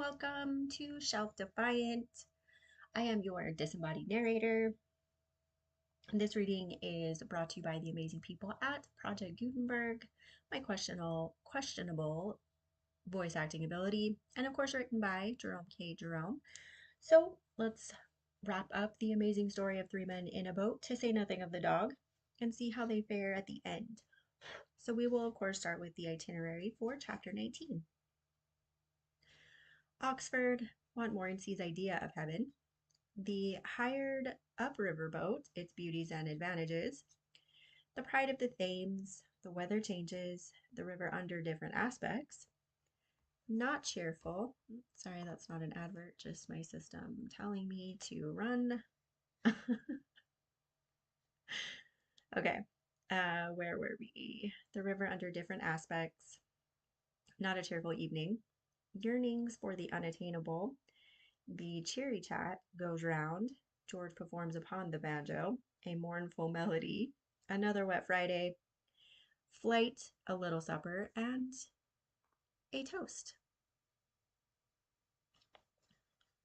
welcome to Shelf Defiant. I am your disembodied narrator. This reading is brought to you by the amazing people at Project Gutenberg, my questionable voice acting ability, and of course written by Jerome. So let's wrap up the amazing story of three men in a boat, to say nothing of the dog, and see how they fare at the end. So we will of course start with the itinerary for chapter 19. Oxford, Montmorency's idea of heaven, the hired upriver boat, its beauties and advantages, the pride of the Thames, the weather changes, the river under different aspects, not cheerful. Sorry, that's not an advert, just my system telling me to run. Okay, where were we? The river under different aspects, not a cheerful evening, yearnings for the unattainable, the cheery chat goes round, George performs upon the banjo, a mournful melody, another wet Friday, flight, a little supper, and a toast.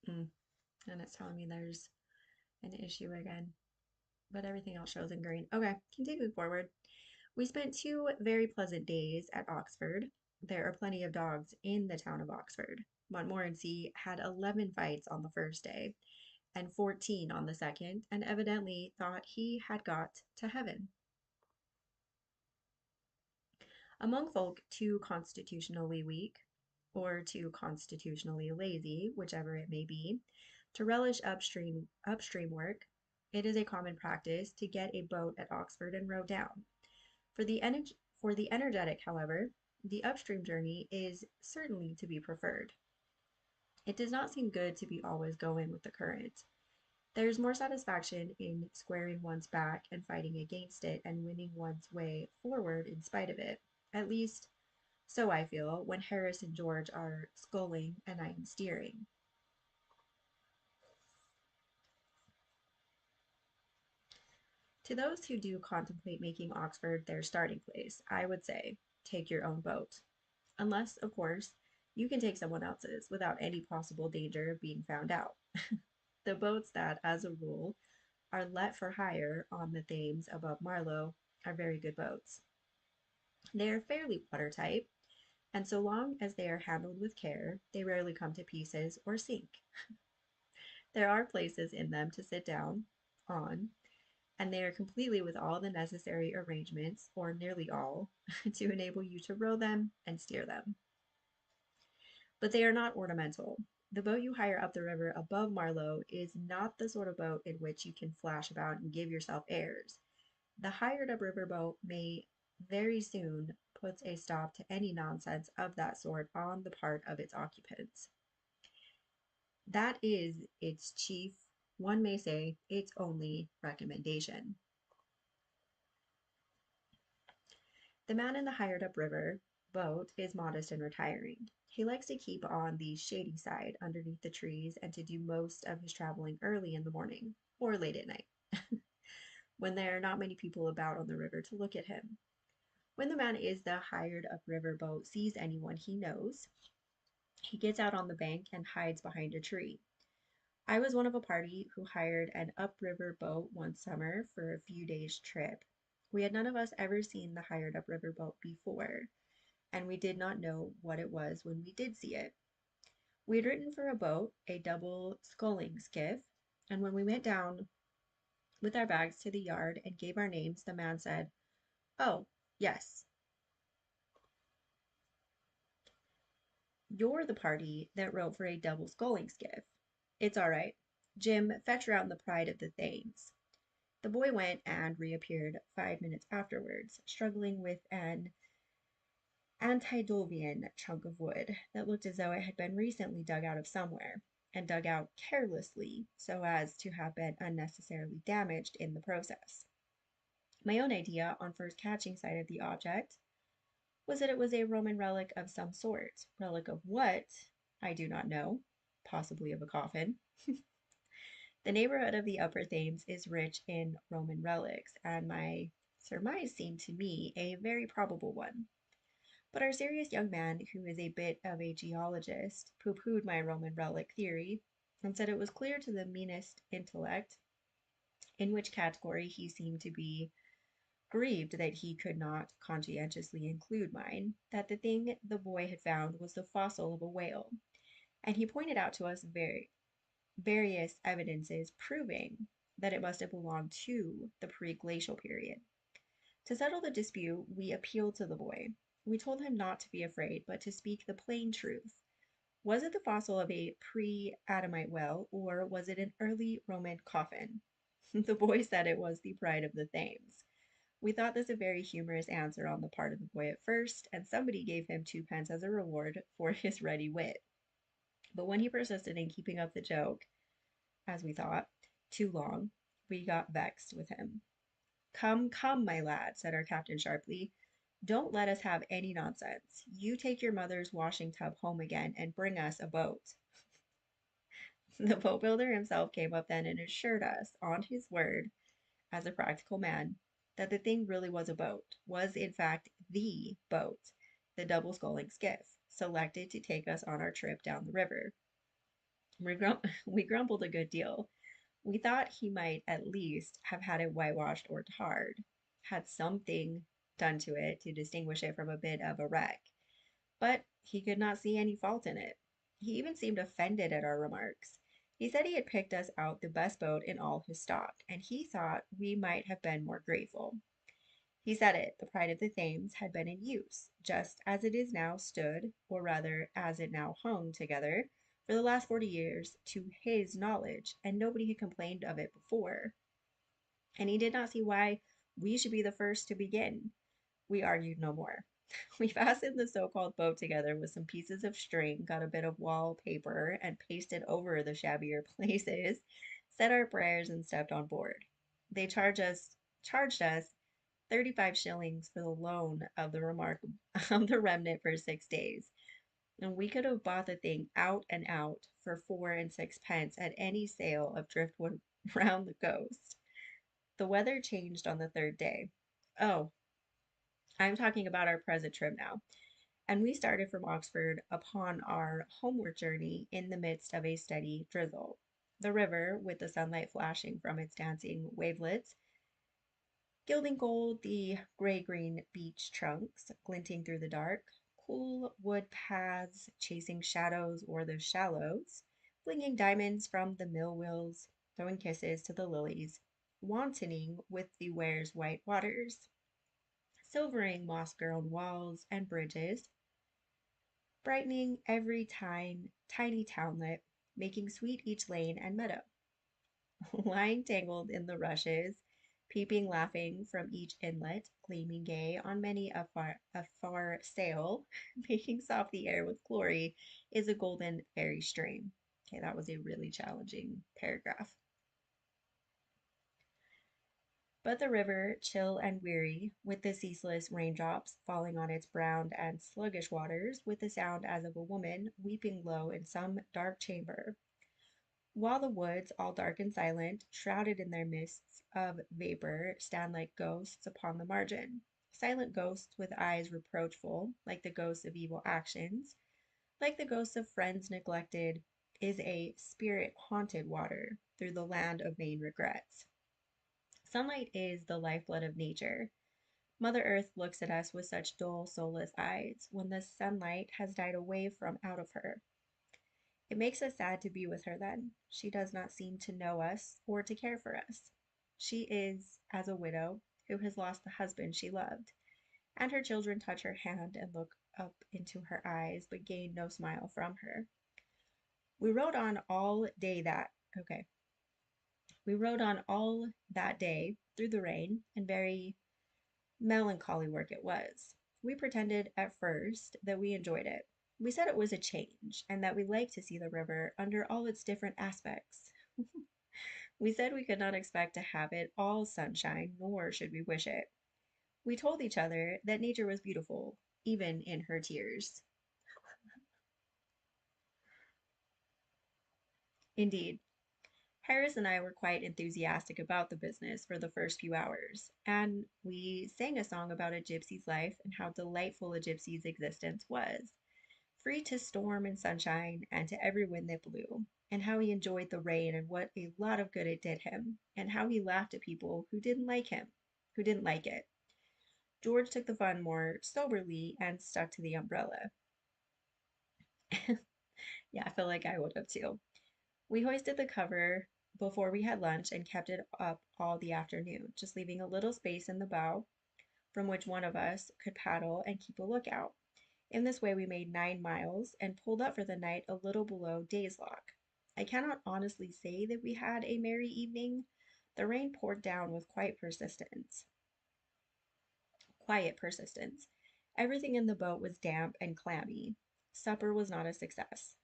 And it's telling me there's an issue again, but everything else shows in green. Okay, continuing forward. We spent 2 very pleasant days at Oxford. There are plenty of dogs in the town of Oxford. Montmorency had 11 fights on the first day and 14 on the second, and evidently thought he had got to heaven. Among folk too constitutionally weak, or too constitutionally lazy, whichever it may be, to relish upstream work, it is a common practice to get a boat at Oxford and row down. For the energetic, however, the upstream journey is certainly to be preferred. It does not seem good to be always going with the current. There is more satisfaction in squaring one's back and fighting against it and winning one's way forward in spite of it. At least, so I feel, when Harris and George are sculling and I am steering. To those who do contemplate making Oxford their starting place, I would say, take your own boat. Unless, of course, you can take someone else's without any possible danger of being found out. The boats that, as a rule, are let for hire on the Thames above Marlow are very good boats. They are fairly watertight, and so long as they are handled with care, they rarely come to pieces or sink. There are places in them to sit down on, and they are completely with all the necessary arrangements, or nearly all, to enable you to row them and steer them. But they are not ornamental. The boat you hire up the river above Marlow is not the sort of boat in which you can flash about and give yourself airs. The hired up river boat may very soon put a stop to any nonsense of that sort on the part of its occupants. That is its chief, one may say, its only recommendation. The man in the hired up river boat is modest and retiring. He likes to keep on the shady side underneath the trees and to do most of his traveling early in the morning or late at night, when there are not many people about on the river to look at him. When the man is the hired up river boat sees anyone he knows, he gets out on the bank and hides behind a tree. I was one of a party who hired an upriver boat one summer for a few days' trip. We had none of us ever seen the hired upriver boat before, and we did not know what it was when we did see it. We had written for a boat, a double sculling skiff, and when we went down with our bags to the yard and gave our names, the man said, "Oh, yes, you're the party that wrote for a double sculling skiff. It's all right. Jim, fetch her out in the pride of the Thames." The boy went and reappeared 5 minutes afterwards, struggling with an antediluvian chunk of wood that looked as though it had been recently dug out of somewhere, and dug out carelessly so as to have been unnecessarily damaged in the process. My own idea, on first catching sight of the object, was that it was a Roman relic of some sort. Relic of what? I do not know. Possibly of a coffin. The neighborhood of the Upper Thames is rich in Roman relics, and my surmise seemed to me a very probable one. But our serious young man, who is a bit of a geologist, pooh poohed my Roman relic theory and said it was clear to the meanest intellect, in which category he seemed to be grieved that he could not conscientiously include mine, that the thing the boy had found was the fossil of a whale, and he pointed out to us various evidences proving that it must have belonged to the pre-glacial period. To settle the dispute, we appealed to the boy. We told him not to be afraid, but to speak the plain truth. Was it the fossil of a pre-Adamite whale, or was it an early Roman coffin? The boy said it was the pride of the Thames. We thought this a very humorous answer on the part of the boy at first, and somebody gave him 2 pence as a reward for his ready wit. But when he persisted in keeping up the joke, as we thought, too long, we got vexed with him. Come, come, my lad, said our captain sharply. Don't let us have any nonsense. You take your mother's washing tub home again and bring us a boat. The boat builder himself came up then and assured us, on his word, as a practical man, that the thing really was a boat, was in fact the boat, the double sculling skiff, selected to take us on our trip down the river. We grumbled a good deal. We thought he might at least have had it whitewashed or tarred, had something done to it to distinguish it from a bit of a wreck, but he could not see any fault in it. He even seemed offended at our remarks. He said he had picked us out the best boat in all his stock, and he thought we might have been more grateful. He said it, the Pride of the Thames, had been in use, just as it is now stood, or rather as it now hung together, for the last 40 years, to his knowledge, and nobody had complained of it before. And he did not see why we should be the first to begin. We argued no more. We fastened the so-called boat together with some pieces of string, got a bit of wallpaper, and pasted over the shabbier places, said our prayers, and stepped on board. They charged us 35 shillings for the loan of the remnant for 6 days. And we could have bought the thing out and out for 4 and 6 pence at any sale of driftwood round the coast. The weather changed on the third day. Oh, I'm talking about our present trip now. And we started from Oxford upon our homeward journey in the midst of a steady drizzle. The river, with the sunlight flashing from its dancing wavelets, gilding gold the gray-green beach trunks glinting through the dark, cool wood paths chasing shadows o'er the shallows, flinging diamonds from the mill wheels, throwing kisses to the lilies, wantoning with the Wear's white waters, silvering moss-grown walls and bridges, brightening every tiny townlet, making sweet each lane and meadow. Lying tangled in the rushes, peeping laughing from each inlet, gleaming gay on many a far sail, making soft the air with glory, is a golden fairy stream. Okay, that was a really challenging paragraph. But the river, chill and weary, with the ceaseless raindrops falling on its brown and sluggish waters, with the sound as of a woman weeping low in some dark chamber, while the woods, all dark and silent, shrouded in their mists of vapor, stand like ghosts upon the margin. Silent ghosts with eyes reproachful, like the ghosts of evil actions, like the ghosts of friends neglected, is a spirit haunted water through the land of vain regrets. Sunlight is the lifeblood of nature. Mother Earth looks at us with such dull, soulless eyes when the sunlight has died away from out of her. It makes us sad to be with her then. She does not seem to know us or to care for us. She is as a widow who has lost the husband she loved, and her children touch her hand and look up into her eyes, but gain no smile from her. We rode on all day that okay. We rode on all that day through the rain, and very melancholy work it was. We pretended at first that we enjoyed it. We said it was a change, and that we liked to see the river under all its different aspects. We said we could not expect to have it all sunshine, nor should we wish it. We told each other that nature was beautiful, even in her tears. Indeed, Harris and I were quite enthusiastic about the business for the first few hours, and we sang a song about a gypsy's life and how delightful a gypsy's existence was, free to storm and sunshine and to every wind that blew, and how he enjoyed the rain and what a lot of good it did him, and how he laughed at people who didn't like him, who didn't like it. George took the fun more soberly and stuck to the umbrella. Yeah, I feel like I would have too. We hoisted the cover before we had lunch and kept it up all the afternoon, just leaving a little space in the bow from which one of us could paddle and keep a lookout. In this way, we made 9 miles and pulled up for the night a little below Day's Lock. I cannot honestly say that we had a merry evening. The rain poured down with quiet persistence. Everything in the boat was damp and clammy. Supper was not a success.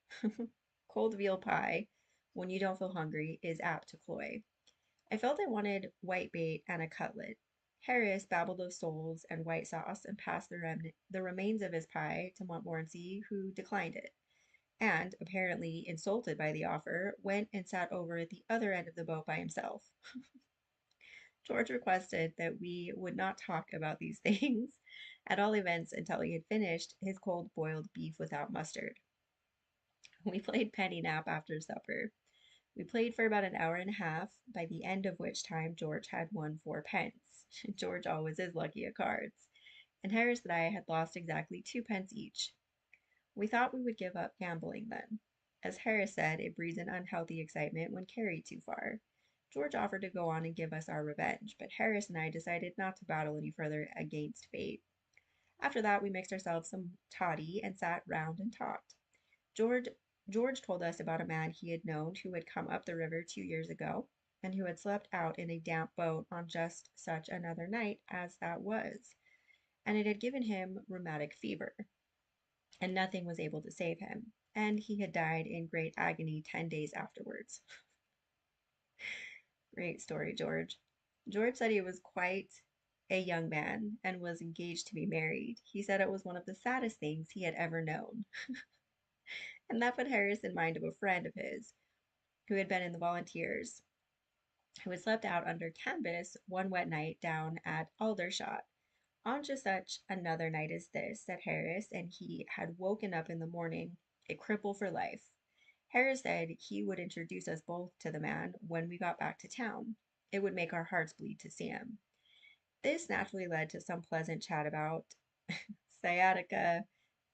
Cold veal pie, when you don't feel hungry, is apt to cloy. I felt I wanted whitebait and a cutlet. Harris babbled of soles and white sauce and passed the remains of his pie to Montmorency, who declined it, and, apparently insulted by the offer, went and sat over at the other end of the boat by himself. George requested that we would not talk about these things, at all events until he had finished his cold boiled beef without mustard. We played penny nap after supper. We played for about an hour and a half, by the end of which time George had won 4 pence. George always is lucky at cards. And Harris and I had lost exactly 2 pence each. We thought we would give up gambling then. As Harris said, it breeds an unhealthy excitement when carried too far. George offered to go on and give us our revenge, but Harris and I decided not to battle any further against fate. After that, we mixed ourselves some toddy and sat round and talked. George George told us about a man he had known who had come up the river 2 years ago, and who had slept out in a damp boat on just such another night as that was, and it had given him rheumatic fever, and nothing was able to save him, and he had died in great agony 10 days afterwards. Great story, George. George said he was quite a young man and was engaged to be married. He said it was one of the saddest things he had ever known. And that put Harris in mind of a friend of his who had been in the volunteers, who had slept out under canvas one wet night down at Aldershot. On just such another night as this, said Harris, and he had woken up in the morning a cripple for life. Harris said he would introduce us both to the man when we got back to town. It would make our hearts bleed to see him. This naturally led to some pleasant chat about sciatica,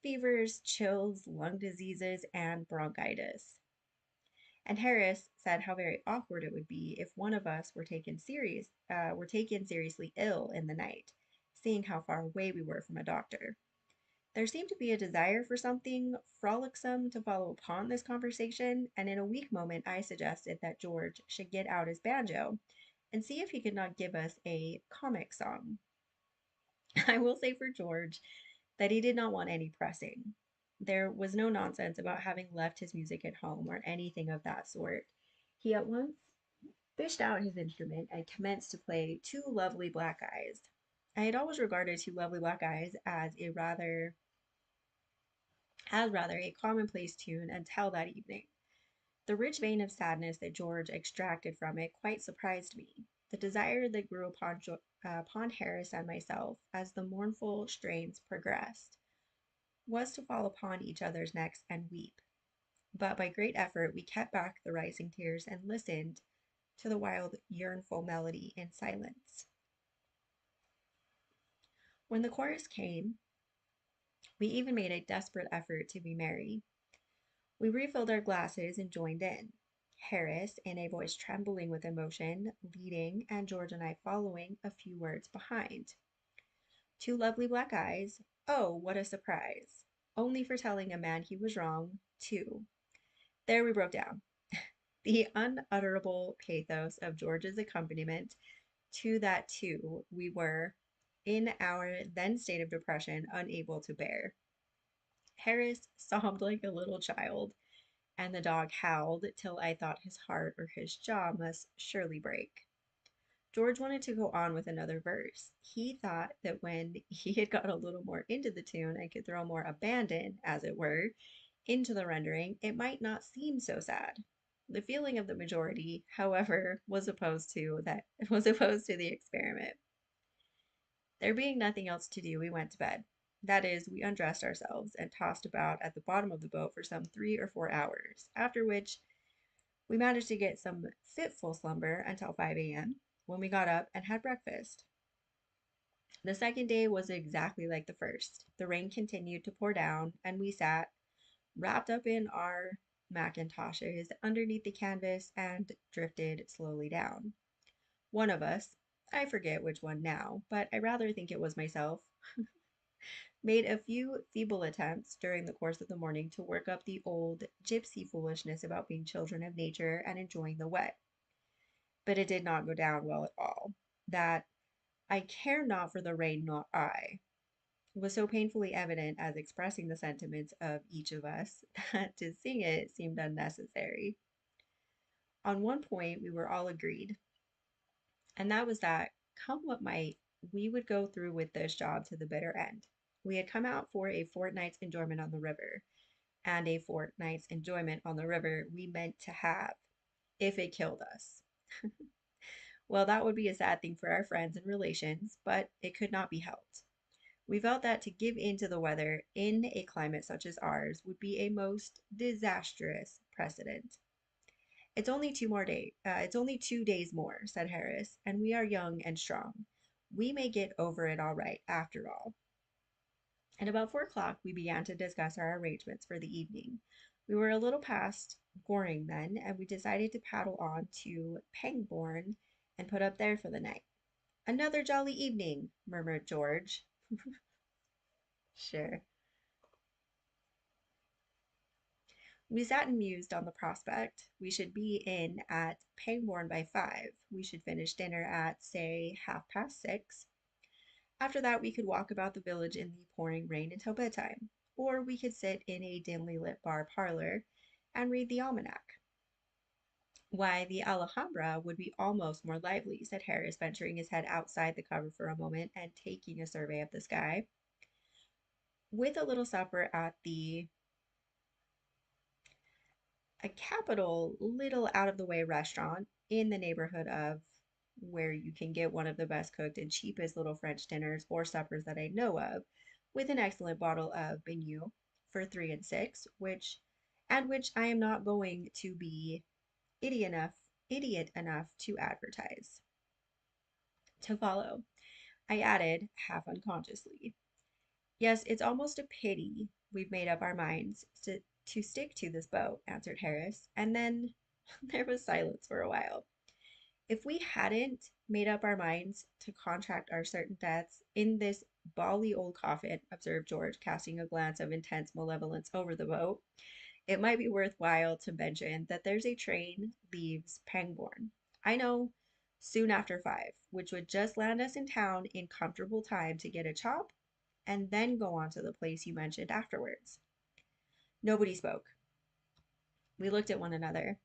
fevers, chills, lung diseases, and bronchitis. And Harris said how very awkward it would be if one of us were taken seriously ill in the night, seeing how far away we were from a doctor. There seemed to be a desire for something frolicsome to follow upon this conversation, and in a weak moment I suggested that George should get out his banjo and see if he could not give us a comic song. I will say for George that he did not want any pressing. There was no nonsense about having left his music at home or anything of that sort. He at once fished out his instrument and commenced to play Two Lovely Black Eyes. I had always regarded Two Lovely Black Eyes as rather a commonplace tune until that evening. The rich vein of sadness that George extracted from it quite surprised me. The desire that grew upon Harris and myself as the mournful strains progressed was to fall upon each other's necks and weep. But by great effort we kept back the rising tears and listened to the wild, yearnful melody in silence. When the chorus came, we even made a desperate effort to be merry. We refilled our glasses and joined in. Harris, in a voice trembling with emotion, leading, and George and I following a few words behind. Two lovely black eyes. Oh, what a surprise! Only for telling a man he was wrong, too. There we broke down. The unutterable pathos of George's accompaniment to that too we were, in our then state of depression, unable to bear. Harris sobbed like a little child, and the dog howled till I thought his heart or his jaw must surely break. George wanted to go on with another verse. He thought that when he had got a little more into the tune and could throw more abandon, as it were, into the rendering, it might not seem so sad. The feeling of the majority, however, was opposed to the experiment. There being nothing else to do, we went to bed. That is, we undressed ourselves and tossed about at the bottom of the boat for some 3 or 4 hours, after which we managed to get some fitful slumber until 5 a.m., when we got up and had breakfast. The second day was exactly like the first. The rain continued to pour down, and we sat, wrapped up in our mackintoshes, underneath the canvas and drifted slowly down. One of us, I forget which one now, but I rather think it was myself, made a few feeble attempts during the course of the morning to work up the old gypsy foolishness about being children of nature and enjoying the wet. But it did not go down well at all. That "I care not for the rain, not I" was so painfully evident as expressing the sentiments of each of us that to sing it seemed unnecessary. On one point we were all agreed, and that was that, come what might, we would go through with this job to the bitter end. We had come out for a fortnight's enjoyment on the river, and a fortnight's enjoyment on the river we meant to have, if it killed us. Well, that would be a sad thing for our friends and relations, but it could not be helped. We felt that to give in to the weather in a climate such as ours would be a most disastrous precedent. It's only 2 days more, said Harris, and we are young and strong. We may get over it all right, after all. At about 4 o'clock, we began to discuss our arrangements for the evening. We were a little past Goring then, and we decided to paddle on to Pangbourne and put up there for the night. Another jolly evening, murmured George. Sure. We sat and mused on the prospect. We should be in at Pangbourne by 5. We should finish dinner at, say, 6:30. After that, we could walk about the village in the pouring rain until bedtime, or we could sit in a dimly lit bar parlor and read the almanac. Why, the Alhambra would be almost more lively, said Harris, venturing his head outside the cover for a moment and taking a survey of the sky. With a little supper at a capital little out of the way restaurant in the neighborhood of where you can get one of the best cooked and cheapest little French dinners or suppers that I know of, with an excellent bottle of Bagnoux for 3 and 6, which I am not going to be idiot enough to advertise. To follow, I added, half unconsciously, "Yes, it's almost a pity we've made up our minds to stick to this boat," answered Harris, and then there was silence for a while. "If we hadn't made up our minds to contract our certain deaths in this bally old coffin," observed George, casting a glance of intense malevolence over the boat, "it might be worthwhile to mention that there's a train leaves Pangbourne, I know, soon after 5, which would just land us in town in comfortable time to get a chop and then go on to the place you mentioned afterwards." Nobody spoke. We looked at one another,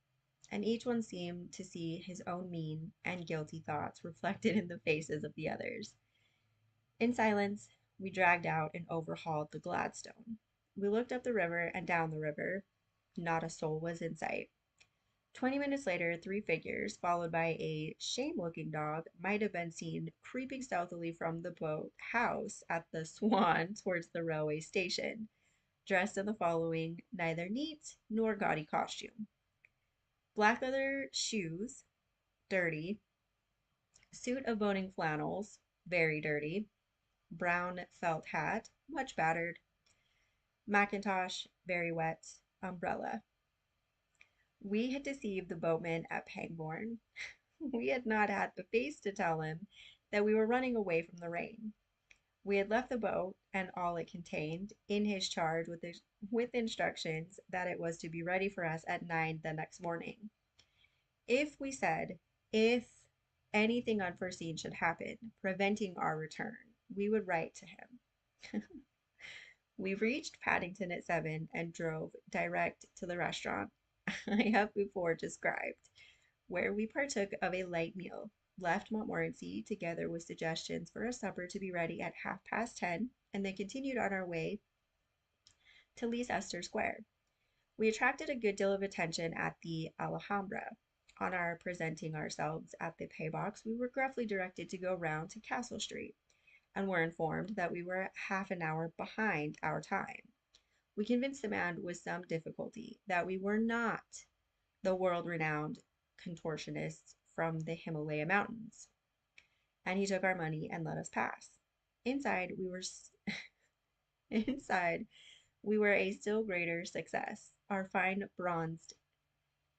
and each one seemed to see his own mean and guilty thoughts reflected in the faces of the others. In silence, we dragged out and overhauled the Gladstone. We looked up the river and down the river. Not a soul was in sight. 20 minutes later, 3 figures, followed by a shame-looking dog, might have been seen creeping stealthily from the boat house at the Swan towards the railway station, dressed in the following neither neat nor gaudy costume: black leather shoes, dirty; suit of boning flannels, very dirty; brown felt hat, much battered; mackintosh, very wet; umbrella. We had deceived the boatman at Pangbourne. We had not had the face to tell him that we were running away from the rain. We had left the boat and all it contained in his charge with instructions that it was to be ready for us at 9 the next morning. If anything unforeseen should happen, preventing our return, we would write to him. We reached Paddington at 7 and drove direct to the restaurant I have before described, where we partook of a light meal, left Montmorency together with suggestions for a supper to be ready at 10:30, and then continued on our way to Leicester Square. We attracted a good deal of attention at the Alhambra. On our presenting ourselves at the paybox, we were gruffly directed to go round to Castle Street, and were informed that we were half an hour behind our time. We convinced the man with some difficulty that we were not the world renowned contortionists from the Himalaya Mountains, and he took our money and let us pass. Inside, we were inside we were a still greater success. Our fine bronzed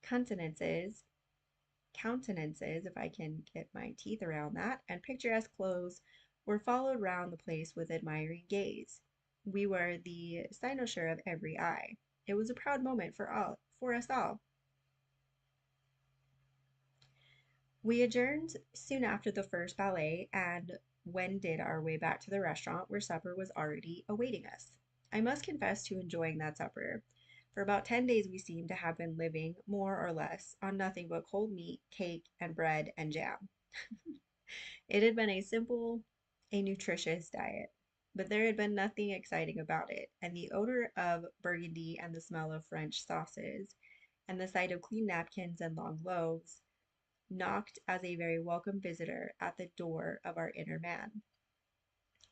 countenances, if I can get my teeth around that, and picturesque clothes were followed round the place with admiring gaze. We were the cynosure of every eye. It was a proud moment for us all. We adjourned soon after the first ballet and wended our way back to the restaurant where supper was already awaiting us. I must confess to enjoying that supper. For about 10 days we seemed to have been living, more or less, on nothing but cold meat, cake, and bread and jam. It had been a simple, a nutritious diet, but there had been nothing exciting about it, and the odor of burgundy and the smell of French sauces, and the sight of clean napkins and long loaves, knocked as a very welcome visitor at the door of our inner man.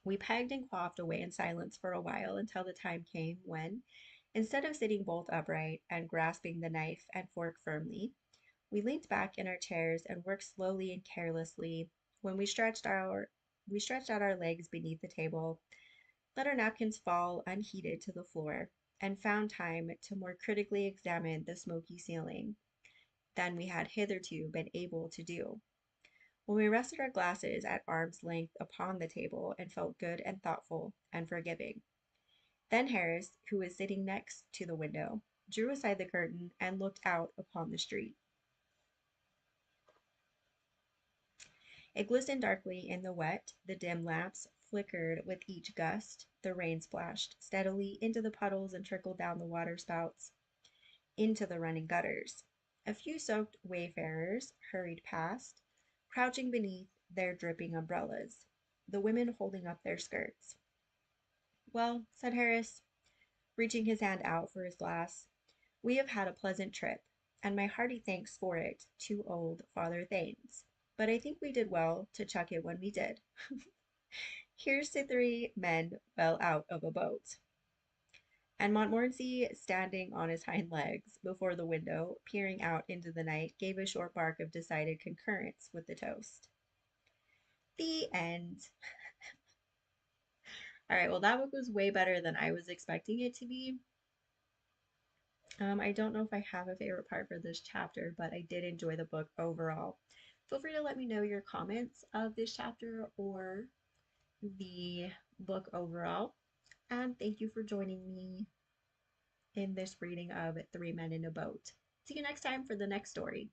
We pegged and quaffed away in silence for a while until the time came when, instead of sitting bolt upright and grasping the knife and fork firmly, we leaned back in our chairs and worked slowly and carelessly. When we stretched out our legs beneath the table, let our napkins fall unheeded to the floor, and found time to more critically examine the smoky ceiling than we had hitherto been able to do. When we rested our glasses at arm's length upon the table and felt good and thoughtful and forgiving. Then Harris, who was sitting next to the window, drew aside the curtain and looked out upon the street. It glistened darkly in the wet, the dim lamps flickered with each gust, the rain splashed steadily into the puddles and trickled down the waterspouts into the running gutters. A few soaked wayfarers hurried past, crouching beneath their dripping umbrellas, the women holding up their skirts. "Well," said Harris, reaching his hand out for his glass, "we have had a pleasant trip, and my hearty thanks for it to old Father Thames. But I think we did well to chuck it when we did. Here's to 3 men well out of a boat." And Montmorency, standing on his hind legs before the window, peering out into the night, gave a short bark of decided concurrence with the toast. The end. All right, well, that book was way better than I was expecting it to be. I don't know if I have a favorite part for this chapter, but I did enjoy the book overall. Feel free to let me know your comments of this chapter or the book overall. And thank you for joining me in this reading of 3 Men in a Boat. See you next time for the next story.